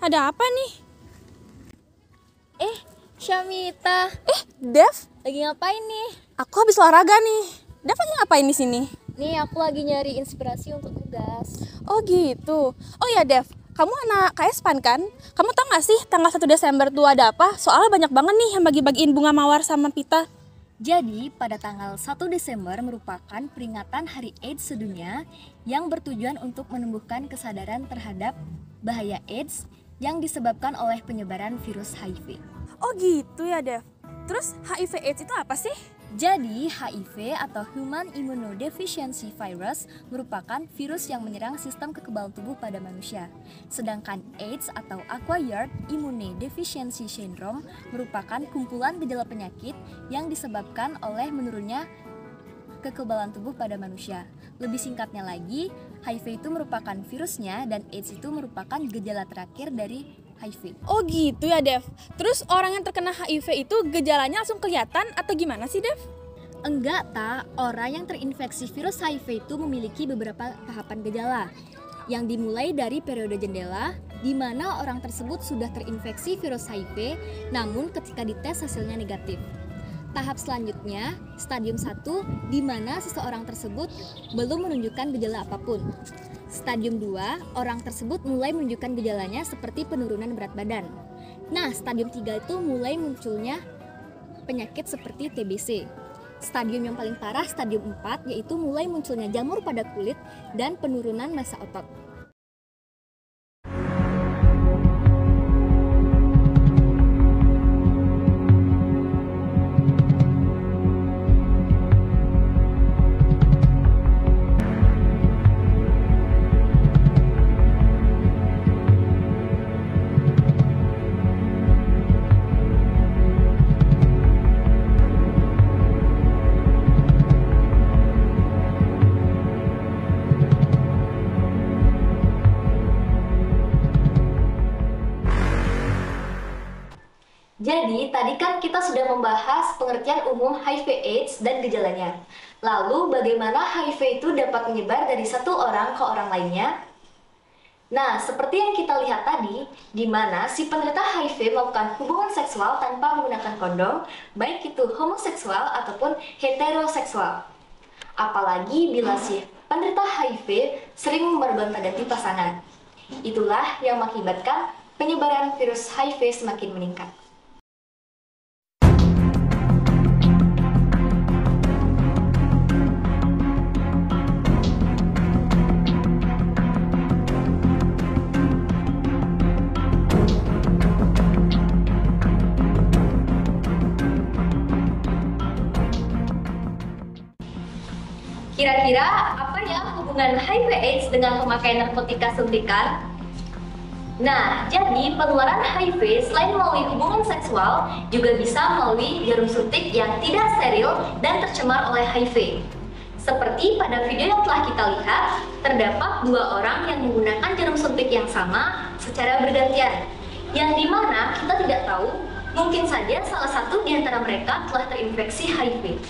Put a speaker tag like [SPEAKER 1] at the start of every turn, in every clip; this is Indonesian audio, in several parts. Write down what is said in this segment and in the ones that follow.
[SPEAKER 1] Ada apa nih?
[SPEAKER 2] Syamita,
[SPEAKER 1] Dev,
[SPEAKER 2] lagi ngapain nih?
[SPEAKER 1] aku habis olahraga nih. Dev lagi ngapain di sini?
[SPEAKER 2] Nih aku lagi nyari inspirasi untuk tugas.
[SPEAKER 1] Oh gitu. Oh ya Dev, kamu anak KSPAN kan? Kamu tau gak sih tanggal 1 Desember tuh ada apa? Soalnya banyak banget nih yang bagi-bagiin bunga mawar sama pita.
[SPEAKER 2] Jadi pada tanggal 1 Desember merupakan peringatan Hari AIDS sedunia yang bertujuan untuk menumbuhkan kesadaran terhadap bahaya AIDS yang disebabkan oleh penyebaran virus HIV.
[SPEAKER 1] Oh gitu ya Dev. Terus HIV AIDS itu apa sih?
[SPEAKER 2] Jadi, HIV atau Human Immunodeficiency Virus merupakan virus yang menyerang sistem kekebalan tubuh pada manusia. Sedangkan AIDS atau Acquired Immunodeficiency Syndrome merupakan kumpulan gejala penyakit yang disebabkan oleh menurunnya kekebalan tubuh pada manusia. Lebih singkatnya lagi, HIV itu merupakan virusnya dan AIDS itu merupakan gejala terakhir dari HIV.
[SPEAKER 1] Oh gitu ya Dev. Terus orang yang terkena HIV itu gejalanya langsung kelihatan atau gimana sih Dev?
[SPEAKER 2] Enggak, tak. Orang yang terinfeksi virus HIV itu memiliki beberapa tahapan gejala yang dimulai dari periode jendela di mana orang tersebut sudah terinfeksi virus HIV namun ketika dites hasilnya negatif. Tahap selanjutnya, stadium 1, di mana seseorang tersebut belum menunjukkan gejala apapun. Stadium 2, orang tersebut mulai menunjukkan gejalanya seperti penurunan berat badan. Nah, stadium 3 itu mulai munculnya penyakit seperti TBC. Stadium yang paling parah, stadium 4, yaitu mulai munculnya jamur pada kulit dan penurunan massa otot. Jadi, tadi kan kita sudah membahas pengertian umum HIV/AIDS dan gejalanya. Lalu, bagaimana HIV itu dapat menyebar dari satu orang ke orang lainnya? Nah, seperti yang kita lihat tadi, di mana si penderita HIV melakukan hubungan seksual tanpa menggunakan kondom, baik itu homoseksual ataupun heteroseksual. Apalagi bila si penderita HIV sering bergonta-ganti pasangan. Itulah yang mengakibatkan penyebaran virus HIV semakin meningkat. Kira-kira apa ya hubungan HIV/AIDS dengan pemakaian narkotika suntikan? Nah, jadi penularan HIV selain melalui hubungan seksual juga bisa melalui jarum suntik yang tidak steril dan tercemar oleh HIV. Seperti pada video yang telah kita lihat, terdapat dua orang yang menggunakan jarum suntik yang sama secara bergantian, yang dimana kita tidak tahu, mungkin saja salah satu di antara mereka telah terinfeksi HIV.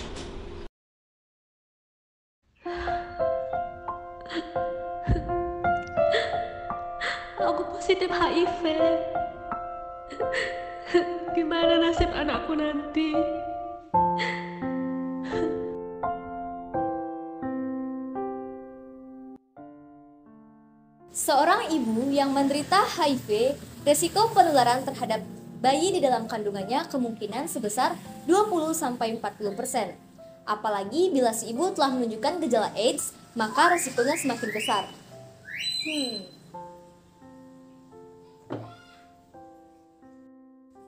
[SPEAKER 3] Aku positif HIV. Gimana nasib anakku nanti?
[SPEAKER 2] Seorang ibu yang menderita HIV, resiko penularan terhadap bayi di dalam kandungannya kemungkinan sebesar 20-40%. Apalagi bila si ibu telah menunjukkan gejala AIDS, maka resikonya semakin besar.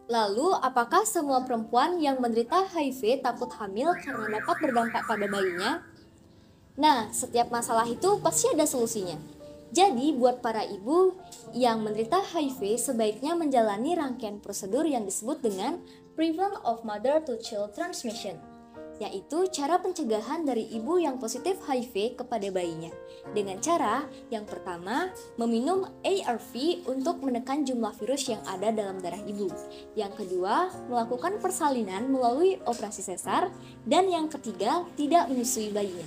[SPEAKER 2] Lalu, apakah semua perempuan yang menderita HIV takut hamil karena dapat berdampak pada bayinya? Nah, setiap masalah itu pasti ada solusinya. Jadi, buat para ibu yang menderita HIV sebaiknya menjalani rangkaian prosedur yang disebut dengan Prevention of Mother-to-Child Transmission, yaitu cara pencegahan dari ibu yang positif HIV kepada bayinya. Dengan cara yang pertama, meminum ARV untuk menekan jumlah virus yang ada dalam darah ibu. Yang kedua, melakukan persalinan melalui operasi sesar. Dan yang ketiga, tidak menyusui bayinya.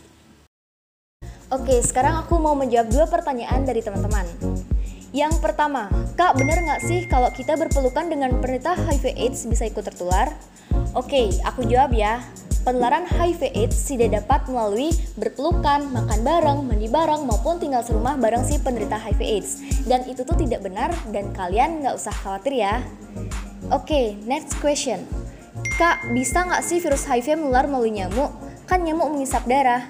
[SPEAKER 2] Oke, sekarang aku mau menjawab dua pertanyaan dari teman-teman. Yang pertama, Kak, benar nggak sih kalau kita berpelukan dengan penderita HIV/AIDS bisa ikut tertular? Oke, aku jawab ya. Penularan HIV/AIDS tidak dapat melalui berpelukan, makan bareng, mandi bareng, maupun tinggal serumah bareng si penderita HIV/AIDS. Dan itu tuh tidak benar dan kalian nggak usah khawatir ya. Oke, next question. Kak, bisa nggak sih virus HIV menular melalui nyamuk? Kan nyamuk mengisap darah.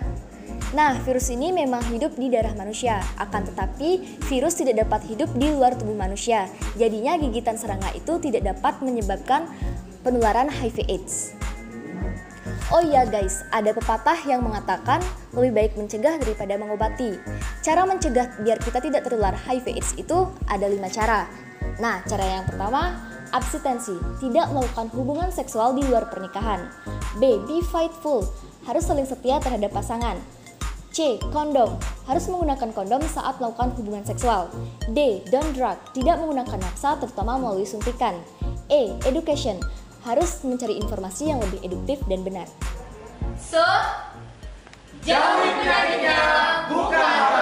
[SPEAKER 2] Nah, virus ini memang hidup di darah manusia, akan tetapi virus tidak dapat hidup di luar tubuh manusia. Jadinya gigitan serangga itu tidak dapat menyebabkan penularan HIV/AIDS. Oh iya guys, ada pepatah yang mengatakan lebih baik mencegah daripada mengobati. Cara mencegah biar kita tidak tertular HIV/AIDS itu ada 5 cara. Nah, cara yang pertama, abstinensi, tidak melakukan hubungan seksual di luar pernikahan. B. Be faithful, harus saling setia terhadap pasangan. C. Kondom, harus menggunakan kondom saat melakukan hubungan seksual. D. Don't drug, tidak menggunakan maksa terutama melalui suntikan. E. Education, harus mencari informasi yang lebih eduktif dan benar.
[SPEAKER 4] So, jauhi penyakitnya, bukan